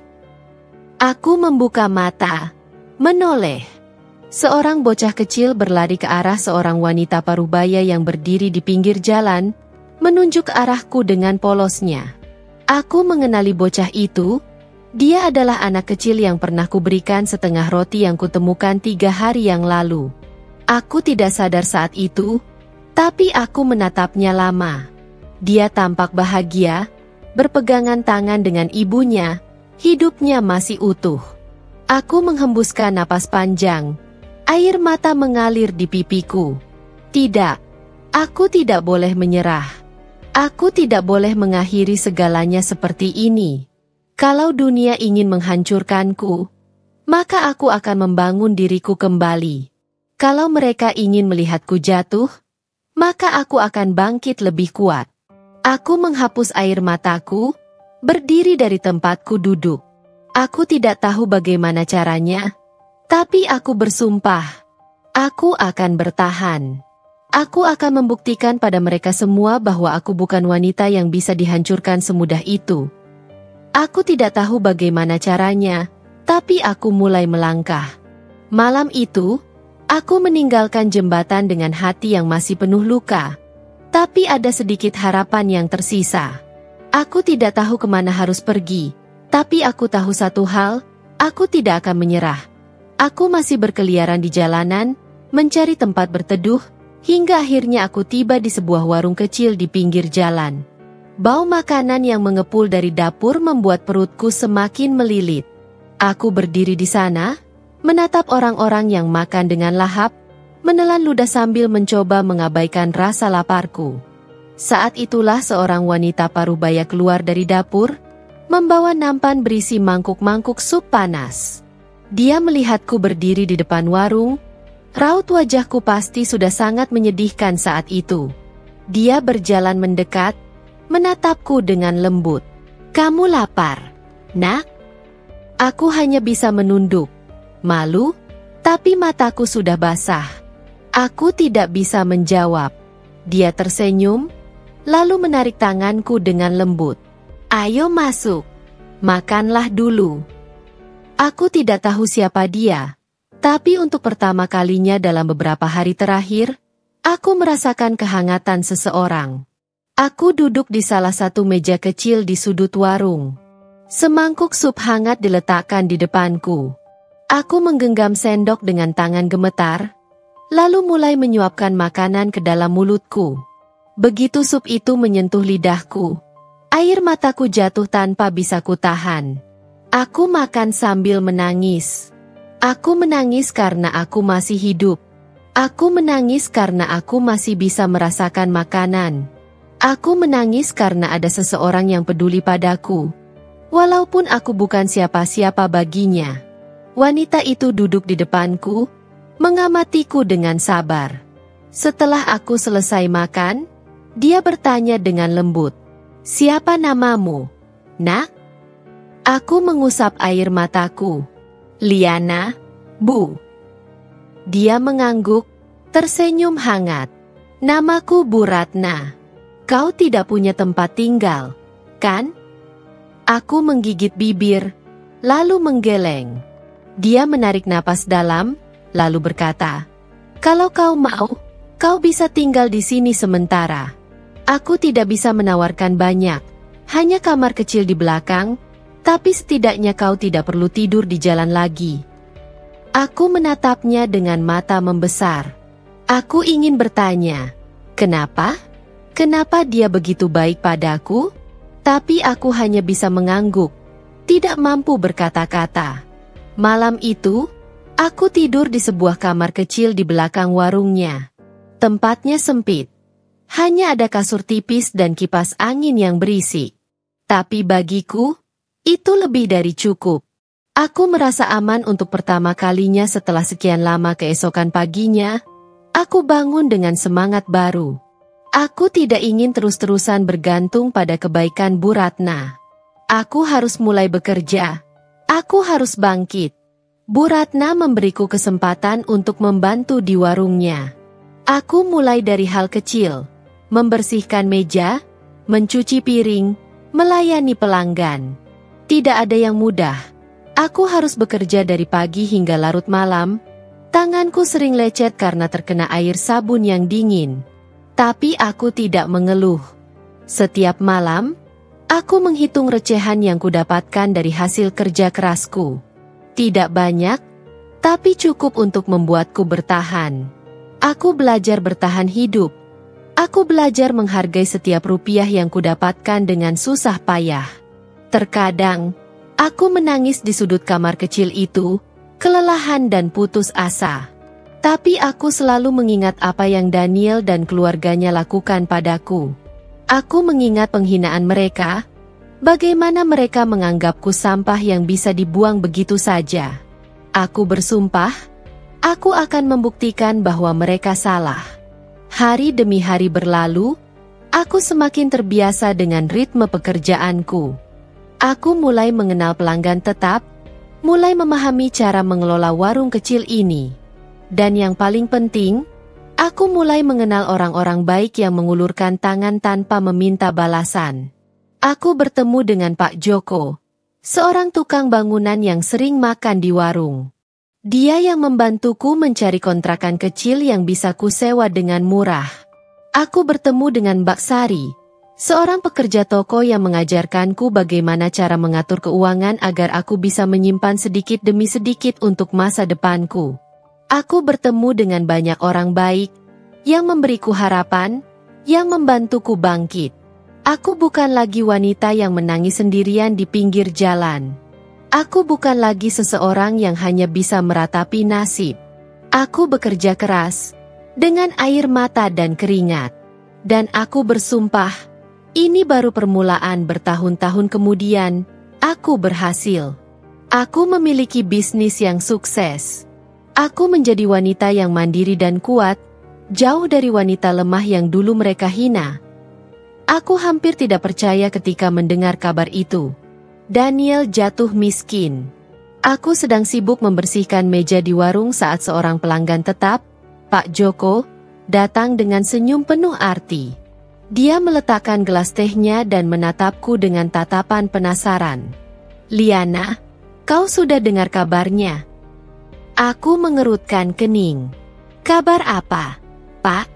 Aku membuka mata, menoleh. Seorang bocah kecil berlari ke arah seorang wanita parubaya yang berdiri di pinggir jalan, menunjuk ke arahku dengan polosnya. Aku mengenali bocah itu. Dia adalah anak kecil yang pernah kuberikan setengah roti yang kutemukan 3 hari yang lalu. Aku tidak sadar saat itu, tapi aku menatapnya lama. Dia tampak bahagia, berpegangan tangan dengan ibunya, hidupnya masih utuh. Aku menghembuskan napas panjang, air mata mengalir di pipiku. Tidak, aku tidak boleh menyerah. Aku tidak boleh mengakhiri segalanya seperti ini. Kalau dunia ingin menghancurkanku, maka aku akan membangun diriku kembali. Kalau mereka ingin melihatku jatuh, maka aku akan bangkit lebih kuat. Aku menghapus air mataku, berdiri dari tempatku duduk. Aku tidak tahu bagaimana caranya, tapi aku bersumpah, aku akan bertahan. Aku akan membuktikan pada mereka semua bahwa aku bukan wanita yang bisa dihancurkan semudah itu. Aku tidak tahu bagaimana caranya, tapi aku mulai melangkah. Malam itu, aku meninggalkan jembatan dengan hati yang masih penuh luka. Tapi ada sedikit harapan yang tersisa. Aku tidak tahu kemana harus pergi, tapi aku tahu satu hal, aku tidak akan menyerah. Aku masih berkeliaran di jalanan, mencari tempat berteduh, hingga akhirnya aku tiba di sebuah warung kecil di pinggir jalan. Bau makanan yang mengepul dari dapur membuat perutku semakin melilit. Aku berdiri di sana, menatap orang-orang yang makan dengan lahap, menelan ludah sambil mencoba mengabaikan rasa laparku. Saat itulah seorang wanita parubaya keluar dari dapur, membawa nampan berisi mangkuk-mangkuk sup panas. Dia melihatku berdiri di depan warung. Raut wajahku pasti sudah sangat menyedihkan saat itu. Dia berjalan mendekat, menatapku dengan lembut. "Kamu lapar, nak?" Aku hanya bisa menunduk, malu, tapi mataku sudah basah. Aku tidak bisa menjawab. Dia tersenyum, lalu menarik tanganku dengan lembut. "Ayo masuk, makanlah dulu." Aku tidak tahu siapa dia. Tapi untuk pertama kalinya dalam beberapa hari terakhir, aku merasakan kehangatan seseorang. Aku duduk di salah satu meja kecil di sudut warung. Semangkuk sup hangat diletakkan di depanku. Aku menggenggam sendok dengan tangan gemetar, lalu mulai menyuapkan makanan ke dalam mulutku. Begitu sup itu menyentuh lidahku, air mataku jatuh tanpa bisa kutahan. Aku makan sambil menangis. Aku menangis karena aku masih hidup. Aku menangis karena aku masih bisa merasakan makanan. Aku menangis karena ada seseorang yang peduli padaku. Walaupun aku bukan siapa-siapa baginya. Wanita itu duduk di depanku, mengamatiku dengan sabar. Setelah aku selesai makan, dia bertanya dengan lembut, "Siapa namamu, nak?" Aku mengusap air mataku. "Liana, Bu." Dia mengangguk, tersenyum hangat. "Namaku Bu Ratna. Kau tidak punya tempat tinggal, kan?" Aku menggigit bibir, lalu menggeleng. Dia menarik napas dalam, lalu berkata, "Kalau kau mau, kau bisa tinggal di sini sementara. Aku tidak bisa menawarkan banyak, hanya kamar kecil di belakang, tapi setidaknya kau tidak perlu tidur di jalan lagi." Aku menatapnya dengan mata membesar. Aku ingin bertanya, kenapa? Kenapa dia begitu baik padaku? Tapi aku hanya bisa mengangguk, tidak mampu berkata-kata. Malam itu, aku tidur di sebuah kamar kecil di belakang warungnya. Tempatnya sempit. Hanya ada kasur tipis dan kipas angin yang berisik. Tapi bagiku, itu lebih dari cukup. Aku merasa aman untuk pertama kalinya setelah sekian lama. Keesokan paginya, aku bangun dengan semangat baru. Aku tidak ingin terus-terusan bergantung pada kebaikan Bu Ratna. Aku harus mulai bekerja. Aku harus bangkit. Bu Ratna memberiku kesempatan untuk membantu di warungnya. Aku mulai dari hal kecil, membersihkan meja, mencuci piring, melayani pelanggan. Tidak ada yang mudah. Aku harus bekerja dari pagi hingga larut malam. Tanganku sering lecet karena terkena air sabun yang dingin. Tapi aku tidak mengeluh. Setiap malam, aku menghitung recehan yang kudapatkan dari hasil kerja kerasku. Tidak banyak, tapi cukup untuk membuatku bertahan. Aku belajar bertahan hidup. Aku belajar menghargai setiap rupiah yang kudapatkan dengan susah payah. Terkadang, aku menangis di sudut kamar kecil itu, kelelahan dan putus asa. Tapi aku selalu mengingat apa yang Daniel dan keluarganya lakukan padaku. Aku mengingat penghinaan mereka, bagaimana mereka menganggapku sampah yang bisa dibuang begitu saja. Aku bersumpah, aku akan membuktikan bahwa mereka salah. Hari demi hari berlalu, aku semakin terbiasa dengan ritme pekerjaanku. Aku mulai mengenal pelanggan tetap, mulai memahami cara mengelola warung kecil ini. Dan yang paling penting, Aku mulai mengenal orang-orang baik yang mengulurkan tangan tanpa meminta balasan. Aku bertemu dengan Pak Joko, seorang tukang bangunan yang sering makan di warung. Dia yang membantuku mencari kontrakan kecil yang bisa kusewa dengan murah. Aku bertemu dengan Mbak Sari, seorang pekerja toko yang mengajarkanku bagaimana cara mengatur keuangan agar aku bisa menyimpan sedikit demi sedikit untuk masa depanku. Aku bertemu dengan banyak orang baik, yang memberiku harapan, yang membantuku bangkit. Aku bukan lagi wanita yang menangis sendirian di pinggir jalan. Aku bukan lagi seseorang yang hanya bisa meratapi nasib. Aku bekerja keras, dengan air mata dan keringat. Dan aku bersumpah, ini baru permulaan bertahun-tahun kemudian, aku berhasil. Aku memiliki bisnis yang sukses. Aku menjadi wanita yang mandiri dan kuat, jauh dari wanita lemah yang dulu mereka hina. Aku hampir tidak percaya ketika mendengar kabar itu. Daniel jatuh miskin. Aku sedang sibuk membersihkan meja di warung saat seorang pelanggan tetap, Pak Joko, datang dengan senyum penuh arti. Dia meletakkan gelas tehnya dan menatapku dengan tatapan penasaran. "Liana, kau sudah dengar kabarnya?" Aku mengerutkan kening. "Kabar apa, Pak?"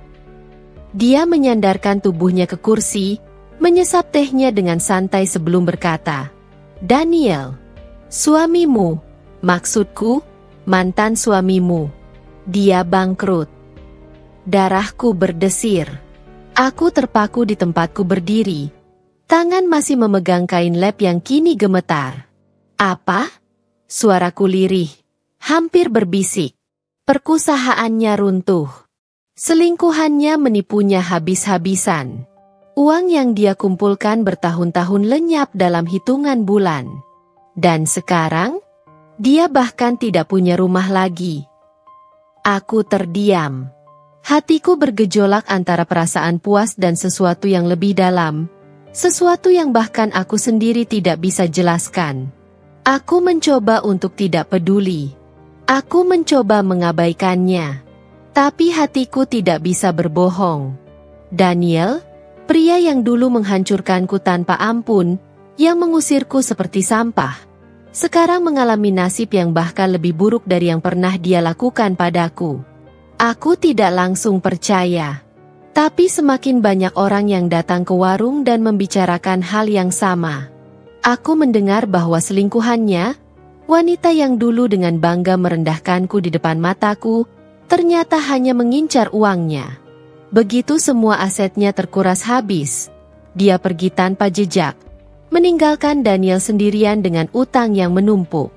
Dia menyandarkan tubuhnya ke kursi, menyesap tehnya dengan santai sebelum berkata, "Daniel, suamimu, maksudku, mantan suamimu, dia bangkrut." Darahku berdesir. Aku terpaku di tempatku berdiri. Tangan masih memegang kain lap yang kini gemetar. "Apa?" Suaraku lirih, hampir berbisik. Perkusahaannya runtuh. Selingkuhannya menipunya habis-habisan. Uang yang dia kumpulkan bertahun-tahun lenyap dalam hitungan bulan. Dan sekarang, dia bahkan tidak punya rumah lagi. Aku terdiam. Hatiku bergejolak antara perasaan puas dan sesuatu yang lebih dalam. Sesuatu yang bahkan aku sendiri tidak bisa jelaskan. Aku mencoba untuk tidak peduli. Aku mencoba mengabaikannya. Tapi hatiku tidak bisa berbohong. Daniel, pria yang dulu menghancurkanku tanpa ampun, yang mengusirku seperti sampah, sekarang mengalami nasib yang bahkan lebih buruk dari yang pernah dia lakukan padaku. Aku tidak langsung percaya. Tapi semakin banyak orang yang datang ke warung dan membicarakan hal yang sama. Aku mendengar bahwa selingkuhannya, wanita yang dulu dengan bangga merendahkanku di depan mataku, ternyata hanya mengincar uangnya. Begitu semua asetnya terkuras habis, dia pergi tanpa jejak, meninggalkan Daniel sendirian dengan utang yang menumpuk.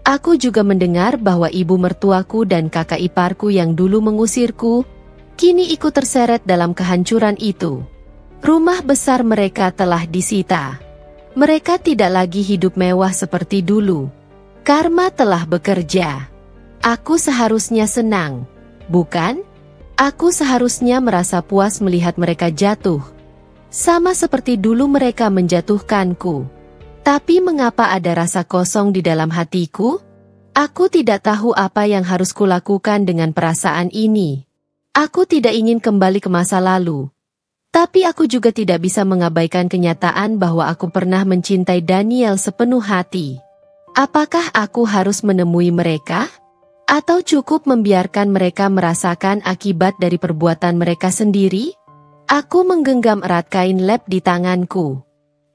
Aku juga mendengar bahwa ibu mertuaku dan kakak iparku yang dulu mengusirku, kini ikut terseret dalam kehancuran itu. Rumah besar mereka telah disita. Mereka tidak lagi hidup mewah seperti dulu. Karma telah bekerja. Aku seharusnya senang, bukan? Aku seharusnya merasa puas melihat mereka jatuh. Sama seperti dulu mereka menjatuhkanku. Tapi mengapa ada rasa kosong di dalam hatiku? Aku tidak tahu apa yang harus kulakukan dengan perasaan ini. Aku tidak ingin kembali ke masa lalu. Tapi aku juga tidak bisa mengabaikan kenyataan bahwa aku pernah mencintai Daniel sepenuh hati. Apakah aku harus menemui mereka? Atau cukup membiarkan mereka merasakan akibat dari perbuatan mereka sendiri? Aku menggenggam erat kain lap di tanganku.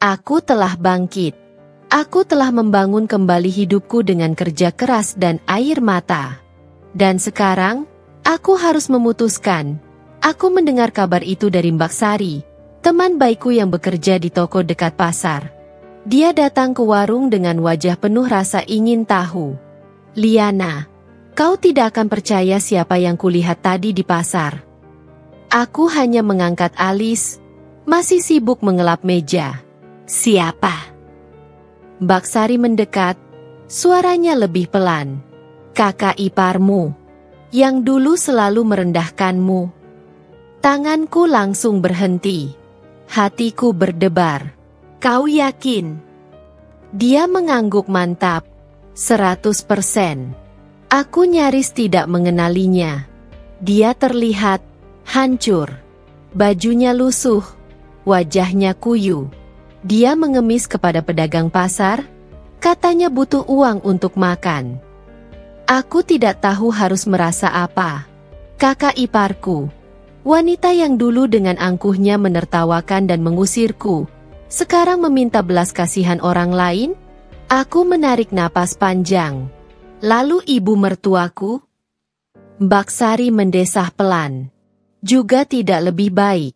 Aku telah bangkit. Aku telah membangun kembali hidupku dengan kerja keras dan air mata. Dan sekarang, aku harus memutuskan. Aku mendengar kabar itu dari Mbak Sari, teman baikku yang bekerja di toko dekat pasar. Dia datang ke warung dengan wajah penuh rasa ingin tahu. "Liana, kau tidak akan percaya siapa yang kulihat tadi di pasar." Aku hanya mengangkat alis, masih sibuk mengelap meja. "Siapa?" Mbak Sari mendekat, suaranya lebih pelan. "Kakak iparmu, yang dulu selalu merendahkanmu." Tanganku langsung berhenti. Hatiku berdebar. "Kau yakin?" Dia mengangguk mantap. 100%. Aku nyaris tidak mengenalinya. Dia terlihat hancur. Bajunya lusuh, wajahnya kuyu. Dia mengemis kepada pedagang pasar, katanya butuh uang untuk makan. Aku tidak tahu harus merasa apa. Kakak iparku, wanita yang dulu dengan angkuhnya menertawakan dan mengusirku, sekarang meminta belas kasihan orang lain? Aku menarik napas panjang. Lalu ibu mertuaku? Mbak Sari mendesah pelan. Juga tidak lebih baik.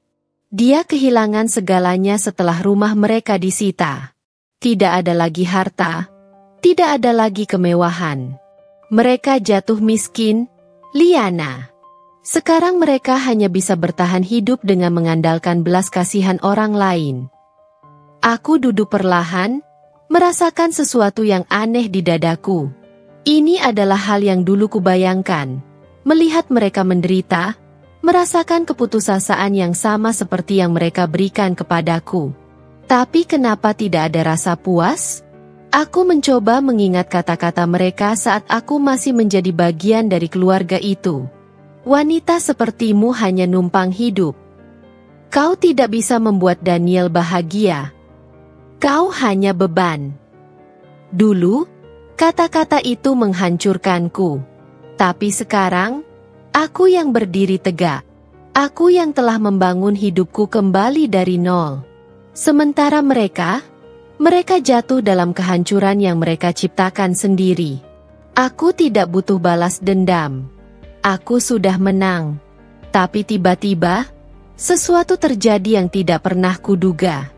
Dia kehilangan segalanya setelah rumah mereka disita. Tidak ada lagi harta, tidak ada lagi kemewahan. Mereka jatuh miskin, Liana. Sekarang mereka hanya bisa bertahan hidup dengan mengandalkan belas kasihan orang lain. Aku duduk perlahan, merasakan sesuatu yang aneh di dadaku. Ini adalah hal yang dulu kubayangkan. Melihat mereka menderita, merasakan keputusasaan yang sama seperti yang mereka berikan kepadaku. Tapi kenapa tidak ada rasa puas? Aku mencoba mengingat kata-kata mereka saat aku masih menjadi bagian dari keluarga itu. Wanita sepertimu hanya numpang hidup. Kau tidak bisa membuat Daniel bahagia. Kau hanya beban. Dulu, kata-kata itu menghancurkanku. Tapi sekarang, aku yang berdiri tegak. Aku yang telah membangun hidupku kembali dari nol. Sementara mereka jatuh dalam kehancuran yang mereka ciptakan sendiri. Aku tidak butuh balas dendam. Aku sudah menang. Tapi tiba-tiba, sesuatu terjadi yang tidak pernah kuduga.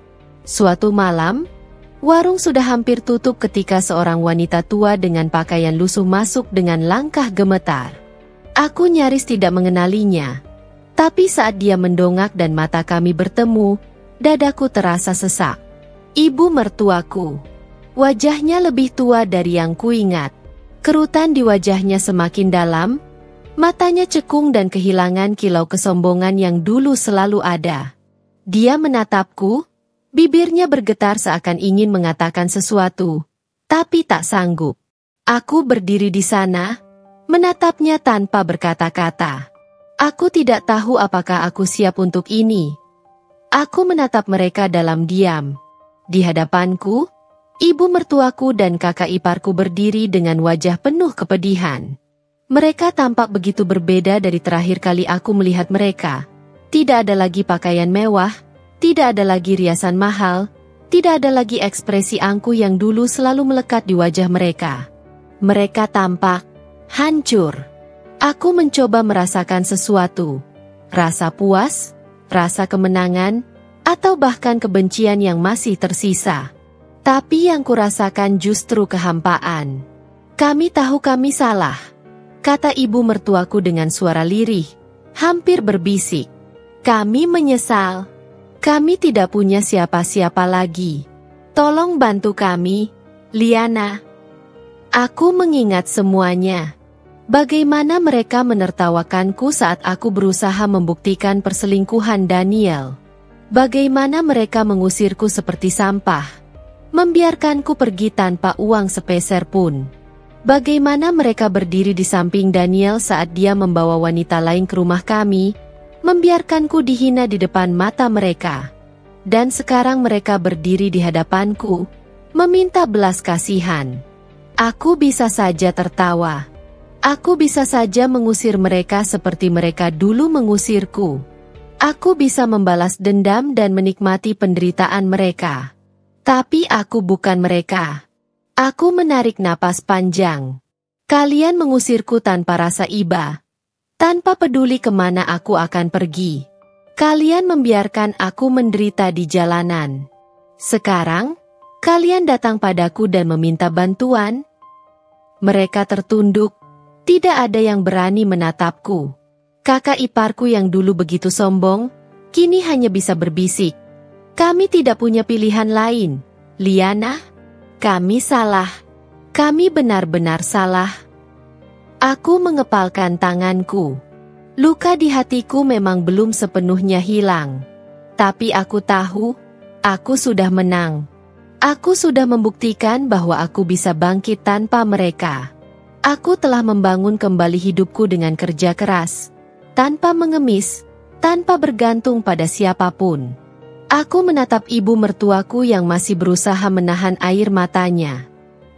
Suatu malam, warung sudah hampir tutup ketika seorang wanita tua dengan pakaian lusuh masuk dengan langkah gemetar. Aku nyaris tidak mengenalinya. Tapi saat dia mendongak dan mata kami bertemu, dadaku terasa sesak. Ibu mertuaku. Wajahnya lebih tua dari yang kuingat. Kerutan di wajahnya semakin dalam, matanya cekung dan kehilangan kilau kesombongan yang dulu selalu ada. Dia menatapku, bibirnya bergetar seakan ingin mengatakan sesuatu, tapi tak sanggup. Aku berdiri di sana, menatapnya tanpa berkata-kata. Aku tidak tahu apakah aku siap untuk ini. Aku menatap mereka dalam diam. Di hadapanku, ibu mertuaku dan kakak iparku berdiri dengan wajah penuh kepedihan. Mereka tampak begitu berbeda dari terakhir kali aku melihat mereka. Tidak ada lagi pakaian mewah, tidak ada lagi riasan mahal, tidak ada lagi ekspresi angkuh yang dulu selalu melekat di wajah mereka. Mereka tampak hancur. Aku mencoba merasakan sesuatu. Rasa puas, rasa kemenangan, atau bahkan kebencian yang masih tersisa. Tapi yang kurasakan justru kehampaan. Kami tahu kami salah, kata ibu mertuaku dengan suara lirih, hampir berbisik. Kami menyesal. Kami tidak punya siapa-siapa lagi. Tolong bantu kami, Liana. Aku mengingat semuanya. Bagaimana mereka menertawakanku saat aku berusaha membuktikan perselingkuhan Daniel. Bagaimana mereka mengusirku seperti sampah. Membiarkanku pergi tanpa uang sepeser pun. Bagaimana mereka berdiri di samping Daniel saat dia membawa wanita lain ke rumah kami, membiarkanku dihina di depan mata mereka. Dan sekarang mereka berdiri di hadapanku, meminta belas kasihan. Aku bisa saja tertawa. Aku bisa saja mengusir mereka seperti mereka dulu mengusirku. Aku bisa membalas dendam dan menikmati penderitaan mereka. Tapi aku bukan mereka. Aku menarik napas panjang. Kalian mengusirku tanpa rasa iba. Tanpa peduli kemana aku akan pergi. Kalian membiarkan aku menderita di jalanan. Sekarang, kalian datang padaku dan meminta bantuan. Mereka tertunduk. Tidak ada yang berani menatapku. Kakak iparku yang dulu begitu sombong, kini hanya bisa berbisik. Kami tidak punya pilihan lain, Liana. Kami salah. Kami benar-benar salah. Aku mengepalkan tanganku. Luka di hatiku memang belum sepenuhnya hilang. Tapi aku tahu, aku sudah menang. Aku sudah membuktikan bahwa aku bisa bangkit tanpa mereka. Aku telah membangun kembali hidupku dengan kerja keras. Tanpa mengemis, tanpa bergantung pada siapapun. Aku menatap ibu mertuaku yang masih berusaha menahan air matanya.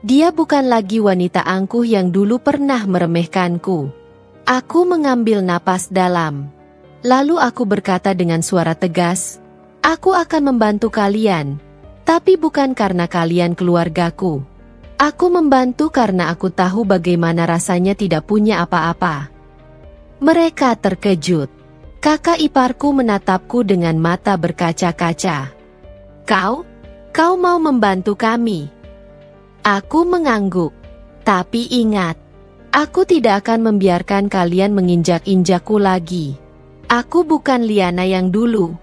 Dia bukan lagi wanita angkuh yang dulu pernah meremehkanku. Aku mengambil napas dalam. Lalu aku berkata dengan suara tegas, "Aku akan membantu kalian, tapi bukan karena kalian keluargaku. Aku membantu karena aku tahu bagaimana rasanya tidak punya apa-apa." Mereka terkejut. Kakak iparku menatapku dengan mata berkaca-kaca. Kau mau membantu kami?" Aku mengangguk. "Tapi ingat, aku tidak akan membiarkan kalian menginjak-injakku lagi. Aku bukan Liana yang dulu."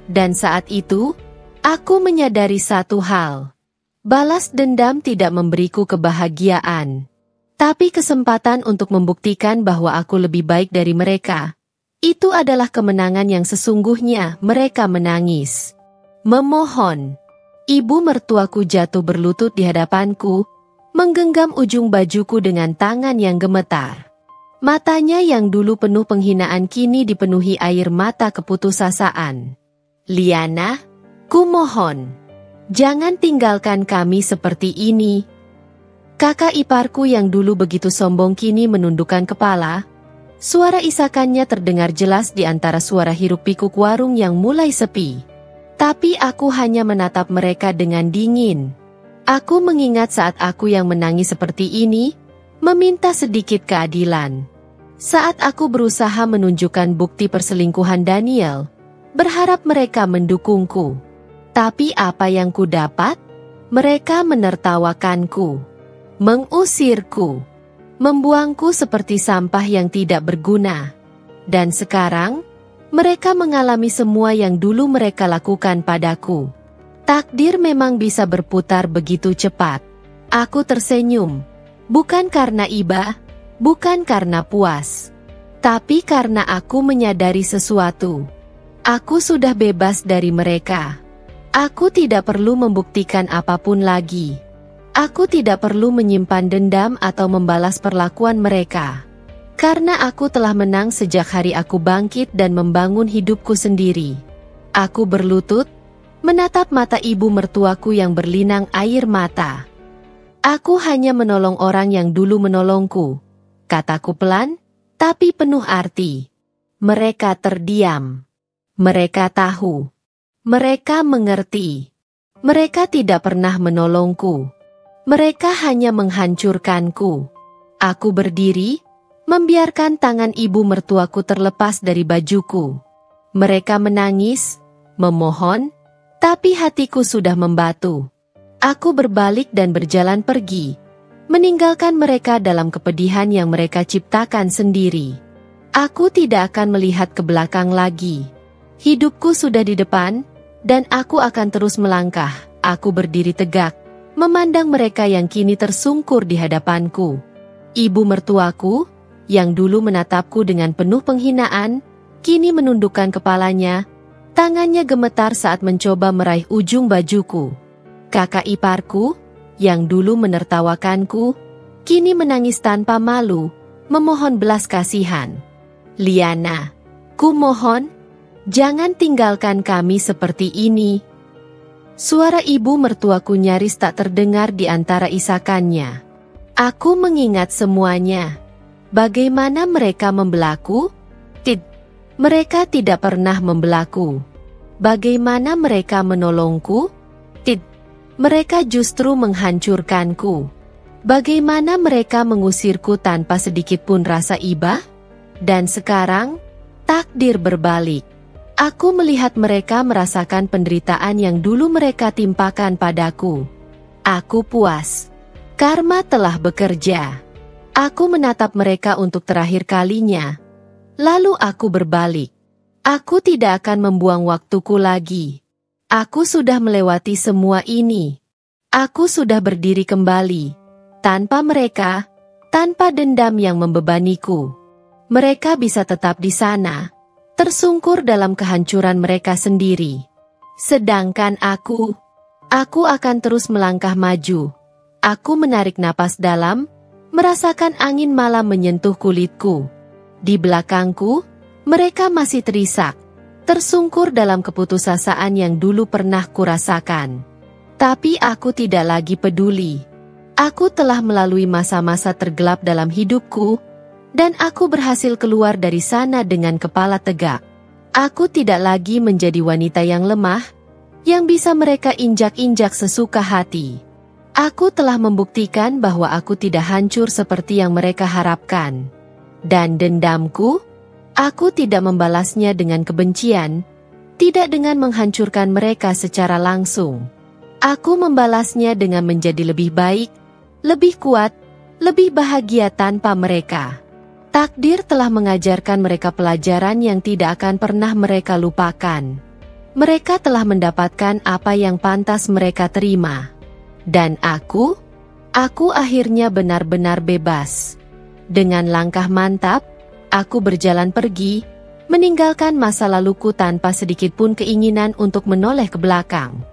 Dan saat itu, aku menyadari satu hal. Balas dendam tidak memberiku kebahagiaan, tapi kesempatan untuk membuktikan bahwa aku lebih baik dari mereka. Itu adalah kemenangan yang sesungguhnya. Mereka menangis. Memohon. Ibu mertuaku jatuh berlutut di hadapanku, menggenggam ujung bajuku dengan tangan yang gemetar. Matanya yang dulu penuh penghinaan kini dipenuhi air mata keputusasaan. "Liana, kumohon, jangan tinggalkan kami seperti ini." Kakak iparku yang dulu begitu sombong kini menundukkan kepala. Suara isakannya terdengar jelas di antara suara hiruk-pikuk warung yang mulai sepi. Tapi aku hanya menatap mereka dengan dingin. Aku mengingat saat aku yang menangis seperti ini, meminta sedikit keadilan. Saat aku berusaha menunjukkan bukti perselingkuhan Daniel, berharap mereka mendukungku. Tapi apa yang ku dapat? Mereka menertawakanku, mengusirku, membuangku seperti sampah yang tidak berguna. Dan sekarang, mereka mengalami semua yang dulu mereka lakukan padaku. Takdir memang bisa berputar begitu cepat. Aku tersenyum, bukan karena iba, bukan karena puas, tapi karena aku menyadari sesuatu. Aku sudah bebas dari mereka. Aku tidak perlu membuktikan apapun lagi. Aku tidak perlu menyimpan dendam atau membalas perlakuan mereka. Karena aku telah menang sejak hari aku bangkit dan membangun hidupku sendiri. Aku berlutut, menatap mata ibu mertuaku yang berlinang air mata. "Aku hanya menolong orang yang dulu menolongku," kataku pelan, tapi penuh arti. Mereka terdiam. Mereka tahu. Mereka mengerti. Mereka tidak pernah menolongku. Mereka hanya menghancurkanku. Aku berdiri, membiarkan tangan ibu mertuaku terlepas dari bajuku. Mereka menangis, memohon, tapi hatiku sudah membatu. Aku berbalik dan berjalan pergi, meninggalkan mereka dalam kepedihan yang mereka ciptakan sendiri. Aku tidak akan melihat ke belakang lagi. Hidupku sudah di depan, dan aku akan terus melangkah. Aku berdiri tegak, memandang mereka yang kini tersungkur di hadapanku. Ibu mertuaku, yang dulu menatapku dengan penuh penghinaan, kini menundukkan kepalanya, tangannya gemetar saat mencoba meraih ujung bajuku. Kakak iparku, yang dulu menertawakanku, kini menangis tanpa malu, memohon belas kasihan. "Liana, kumohon, jangan tinggalkan kami seperti ini." Suara ibu mertuaku nyaris tak terdengar di antara isakannya. Aku mengingat semuanya. Bagaimana mereka membelaku? Mereka tidak pernah membelaku. Bagaimana mereka menolongku? Mereka justru menghancurkanku. Bagaimana mereka mengusirku tanpa sedikit pun rasa iba? Dan sekarang, takdir berbalik. Aku melihat mereka merasakan penderitaan yang dulu mereka timpakan padaku. Aku puas. Karma telah bekerja. Aku menatap mereka untuk terakhir kalinya. Lalu aku berbalik. Aku tidak akan membuang waktuku lagi. Aku sudah melewati semua ini. Aku sudah berdiri kembali. Tanpa mereka, tanpa dendam yang membebaniku. Mereka bisa tetap di sana, tersungkur dalam kehancuran mereka sendiri. Sedangkan aku akan terus melangkah maju. Aku menarik napas dalam, merasakan angin malam menyentuh kulitku. Di belakangku, Mereka masih terisak, tersungkur dalam keputusasaan yang dulu pernah kurasakan. Tapi aku tidak lagi peduli. Aku telah melalui masa-masa tergelap dalam hidupku, dan aku berhasil keluar dari sana dengan kepala tegak. Aku tidak lagi menjadi wanita yang lemah, yang bisa mereka injak-injak sesuka hati. Aku telah membuktikan bahwa aku tidak hancur seperti yang mereka harapkan. Dan dendamku, aku tidak membalasnya dengan kebencian, tidak dengan menghancurkan mereka secara langsung. Aku membalasnya dengan menjadi lebih baik, lebih kuat, lebih bahagia tanpa mereka. Takdir telah mengajarkan mereka pelajaran yang tidak akan pernah mereka lupakan. Mereka telah mendapatkan apa yang pantas mereka terima. Dan aku akhirnya benar-benar bebas. Dengan langkah mantap, aku berjalan pergi, meninggalkan masa laluku tanpa sedikit pun keinginan untuk menoleh ke belakang.